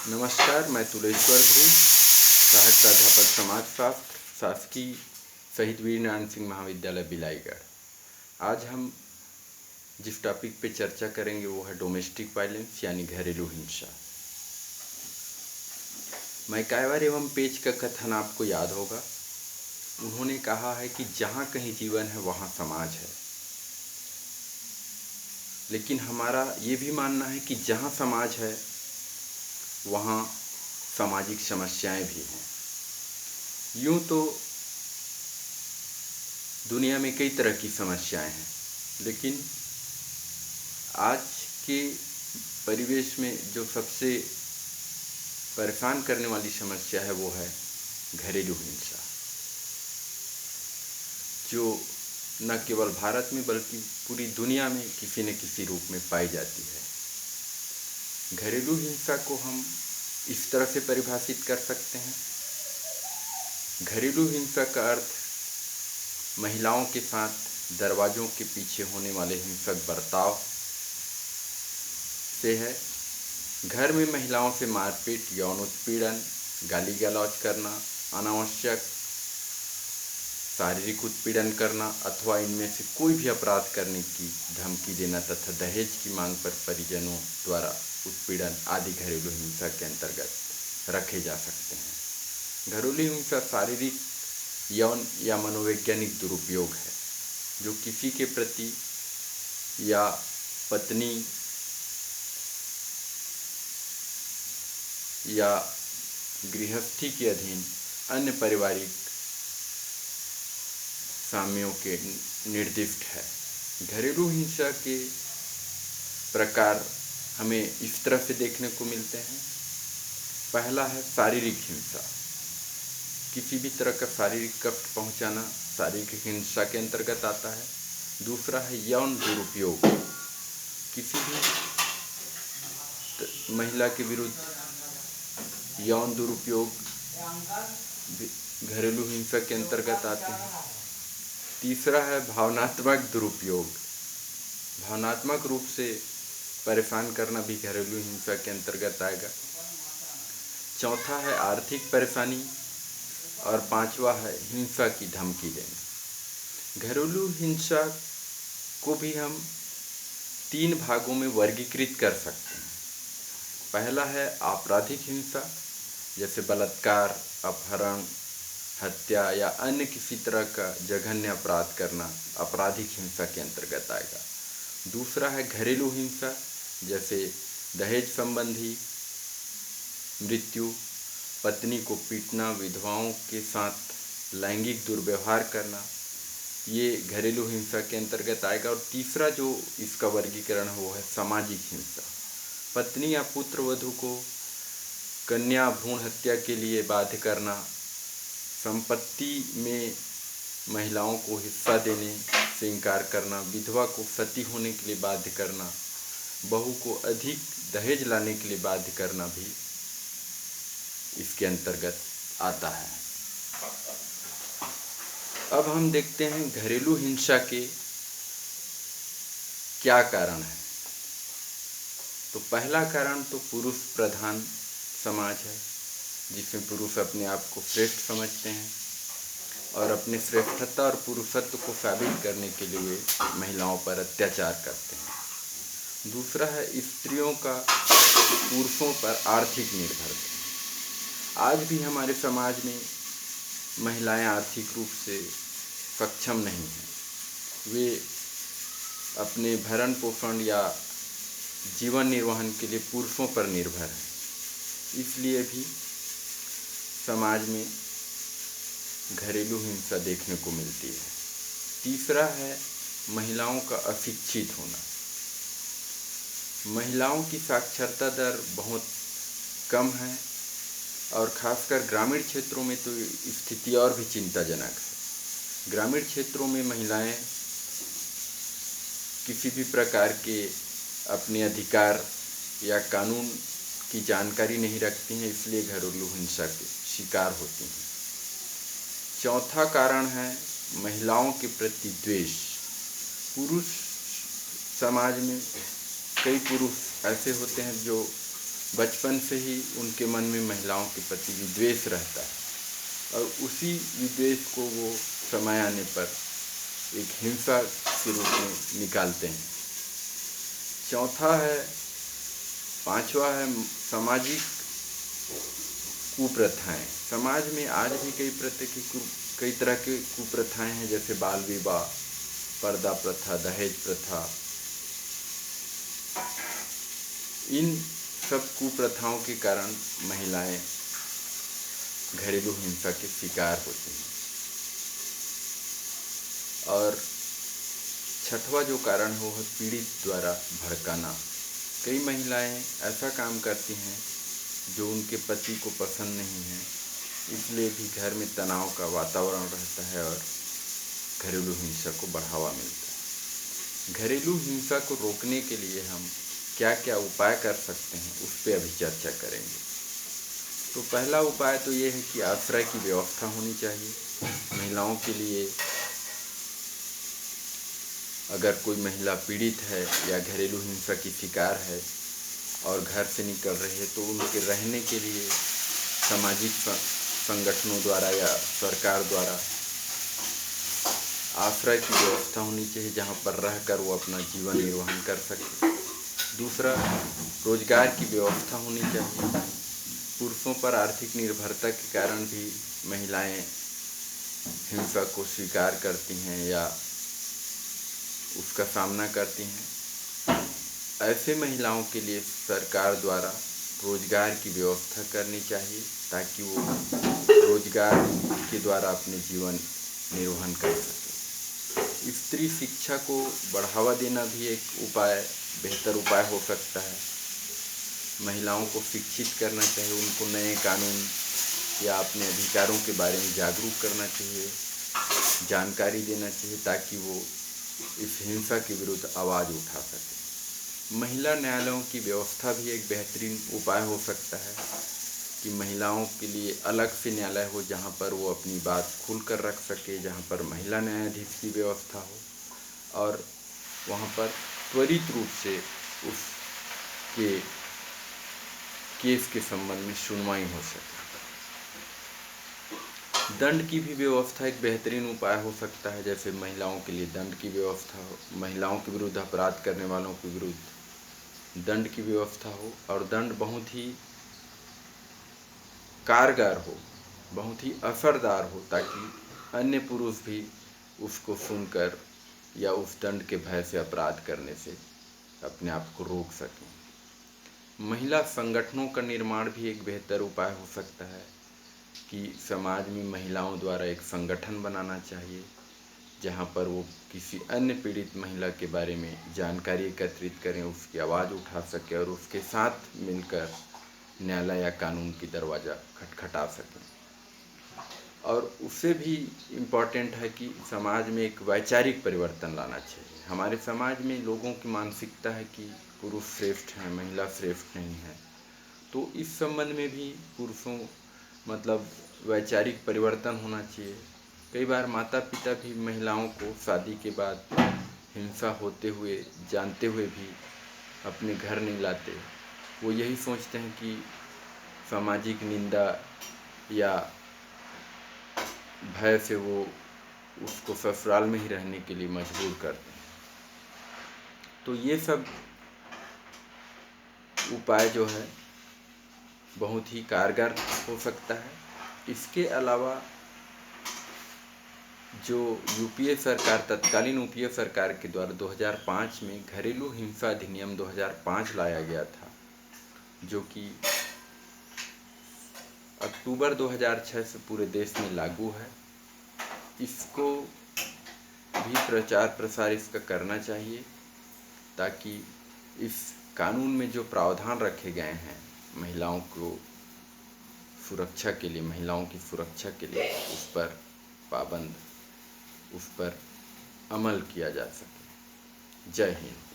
नमस्कार, मैं तुलेश्वर ध्रुव, सहायक प्राध्यापक समाजशास्त्र, शासकीय शहीद वीरनारायण सिंह महाविद्यालय बिलाईगढ़। आज हम जिस टॉपिक पे चर्चा करेंगे वो है डोमेस्टिक वायलेंस यानी घरेलू हिंसा। मैकाइवर एवं पेज का कथन आपको याद होगा। उन्होंने कहा है कि जहाँ कहीं जीवन है वहाँ समाज है, लेकिन हमारा ये भी मानना है कि जहाँ समाज है वहाँ सामाजिक समस्याएं भी हैं। यूँ तो दुनिया में कई तरह की समस्याएं हैं, लेकिन आज के परिवेश में जो सबसे परेशान करने वाली समस्या है वो है घरेलू हिंसा, जो न केवल भारत में बल्कि पूरी दुनिया में किसी न किसी रूप में पाई जाती है। घरेलू हिंसा को हम इस तरह से परिभाषित कर सकते हैं। घरेलू हिंसा का अर्थ महिलाओं के साथ दरवाज़ों के पीछे होने वाले हिंसक बर्ताव से है। घर में महिलाओं से मारपीट, यौन उत्पीड़न, गाली गलौज करना, अनावश्यक शारीरिक उत्पीड़न करना अथवा इनमें से कोई भी अपराध करने की धमकी देना तथा दहेज की मांग पर परिजनों द्वारा उत्पीड़न आदि घरेलू हिंसा के अंतर्गत रखे जा सकते हैं। घरेलू हिंसा शारीरिक, यौन या मनोवैज्ञानिक दुरुपयोग है जो किसी के प्रति या पत्नी या गृहस्थी के अधीन अन्य पारिवारिक साम्यों के निर्दिष्ट है। घरेलू हिंसा के प्रकार हमें इस तरह से देखने को मिलते हैं। पहला है शारीरिक हिंसा। किसी भी तरह का शारीरिक कष्ट पहुंचाना शारीरिक हिंसा के अंतर्गत आता है। दूसरा है यौन दुरुपयोग। किसी भी महिला के विरुद्ध यौन दुरुपयोग घरेलू हिंसा के अंतर्गत आते हैं। तीसरा है भावनात्मक दुरुपयोग। भावनात्मक रूप से परेशान करना भी घरेलू हिंसा के अंतर्गत आएगा। चौथा है आर्थिक परेशानी और पांचवा है हिंसा की धमकी देना। घरेलू हिंसा को भी हम 3 भागों में वर्गीकृत कर सकते हैं। पहला है आपराधिक हिंसा, जैसे बलात्कार, अपहरण, हत्या या अन्य किसी तरह का जघन्य अपराध करना आपराधिक हिंसा के अंतर्गत आएगा। दूसरा है घरेलू हिंसा, जैसे दहेज संबंधी मृत्यु, पत्नी को पीटना, विधवाओं के साथ लैंगिक दुर्व्यवहार करना, ये घरेलू हिंसा के अंतर्गत आएगा। और तीसरा जो इसका वर्गीकरण है वो है सामाजिक हिंसा। पत्नी या पुत्र वधू को कन्या भ्रूण हत्या के लिए बाध्य करना, संपत्ति में महिलाओं को हिस्सा देने से इनकार करना, विधवा को सती होने के लिए बाध्य करना, बहू को अधिक दहेज लाने के लिए बाध्य करना भी इसके अंतर्गत आता है। अब हम देखते हैं घरेलू हिंसा के क्या कारण है। तो पहला कारण तो पुरुष प्रधान समाज है, जिसमें पुरुष अपने आप को श्रेष्ठ समझते हैं और अपने श्रेष्ठता और पुरुषत्व को साबित करने के लिए महिलाओं पर अत्याचार करते हैं। दूसरा है स्त्रियों का पुरुषों पर आर्थिक निर्भरता। आज भी हमारे समाज में महिलाएं आर्थिक रूप से सक्षम नहीं हैं। वे अपने भरण पोषण या जीवन निर्वहन के लिए पुरुषों पर निर्भर हैं। इसलिए भी समाज में घरेलू हिंसा देखने को मिलती है। तीसरा है महिलाओं का अशिक्षित होना। महिलाओं की साक्षरता दर बहुत कम है और खासकर ग्रामीण क्षेत्रों में तो स्थिति और भी चिंताजनक है। ग्रामीण क्षेत्रों में महिलाएं किसी भी प्रकार के अपने अधिकार या कानून की जानकारी नहीं रखती हैं, इसलिए घरेलू हिंसा के शिकार होती हैं। चौथा कारण है महिलाओं के प्रति द्वेष। पुरुष समाज में कई पुरुष ऐसे होते हैं जो बचपन से ही उनके मन में महिलाओं के प्रति विद्वेष रहता है और उसी विद्वेष को वो समय आने पर एक हिंसा के रूप में निकालते हैं। पांचवा है सामाजिक कुप्रथाएं। समाज में आज भी कई तरह की कुप्रथाएं हैं, जैसे बाल विवाह, पर्दा प्रथा, दहेज प्रथा। इन सब कुप्रथाओं के कारण महिलाएं घरेलू हिंसा के शिकार होती हैं। और छठवां जो कारण हो है पीड़ित द्वारा भड़काना। कई महिलाएं ऐसा काम करती हैं जो उनके पति को पसंद नहीं है, इसलिए भी घर में तनाव का वातावरण रहता है और घरेलू हिंसा को बढ़ावा मिलता है। घरेलू हिंसा को रोकने के लिए हम क्या क्या उपाय कर सकते हैं, उस पर अभी चर्चा करेंगे। तो पहला उपाय तो ये है कि आश्रय की व्यवस्था होनी चाहिए महिलाओं के लिए। अगर कोई महिला पीड़ित है या घरेलू हिंसा की शिकार है और घर से निकल रही है, तो उनके रहने के लिए सामाजिक संगठनों द्वारा या सरकार द्वारा आश्रय की व्यवस्था होनी चाहिए, जहां पर रहकर वो अपना जीवन निर्वहन कर सके। दूसरा, रोजगार की व्यवस्था होनी चाहिए। पुरुषों पर आर्थिक निर्भरता के कारण भी महिलाएं हिंसा को स्वीकार करती हैं या उसका सामना करती हैं। ऐसे महिलाओं के लिए सरकार द्वारा रोजगार की व्यवस्था करनी चाहिए, ताकि वो रोजगार के द्वारा अपने जीवन निर्वहन कर सके। स्त्री शिक्षा को बढ़ावा देना भी एक बेहतर उपाय हो सकता है। महिलाओं को शिक्षित करना चाहिए, उनको नए कानून या अपने अधिकारों के बारे में जागरूक करना चाहिए, जानकारी देना चाहिए, ताकि वो इस हिंसा के विरुद्ध आवाज़ उठा सके। महिला न्यायालयों की व्यवस्था भी एक बेहतरीन उपाय हो सकता है कि महिलाओं के लिए अलग से न्यायालय हो, जहां पर वो अपनी बात खुलकर रख सके, जहां पर महिला न्यायाधीश की व्यवस्था हो और वहां पर त्वरित रूप से उसके केस के संबंध में सुनवाई हो सके। दंड की भी व्यवस्था एक बेहतरीन उपाय हो सकता है, जैसे महिलाओं के लिए दंड की व्यवस्था हो, महिलाओं के विरुद्ध अपराध करने वालों के विरुद्ध दंड की व्यवस्था हो और दंड बहुत ही कारगर हो, बहुत ही असरदार हो, ताकि अन्य पुरुष भी उसको सुनकर या उस दंड के भय से अपराध करने से अपने आप को रोक सकें। महिला संगठनों का निर्माण भी एक बेहतर उपाय हो सकता है कि समाज में महिलाओं द्वारा एक संगठन बनाना चाहिए, जहां पर वो किसी अन्य पीड़ित महिला के बारे में जानकारी एकत्रित करें, उसकी आवाज़ उठा सके और उसके साथ मिलकर न्यायालय या कानून की दरवाज़ा खटखटा सकें। और उससे भी इम्पॉर्टेंट है कि समाज में एक वैचारिक परिवर्तन लाना चाहिए। हमारे समाज में लोगों की मानसिकता है कि पुरुष श्रेष्ठ हैं, महिला श्रेष्ठ नहीं है। तो इस संबंध में भी वैचारिक परिवर्तन होना चाहिए। कई बार माता पिता भी महिलाओं को शादी के बाद हिंसा होते हुए जानते हुए भी अपने घर नहीं लाते। वो यही सोचते हैं कि सामाजिक निंदा या भय से वो उसको ससुराल में ही रहने के लिए मजबूर करते हैं। तो ये सब उपाय जो है बहुत ही कारगर हो सकता है। इसके अलावा जो तत्कालीन यूपीए सरकार के द्वारा 2005 में घरेलू हिंसा अधिनियम 2005 लाया गया था, जो कि अक्टूबर 2006 से पूरे देश में लागू है। इसको भी प्रचार प्रसार इसका करना चाहिए, ताकि इस कानून में जो प्रावधान रखे गए हैं महिलाओं की सुरक्षा के लिए उस पर अमल किया जा सके। जय हिंद।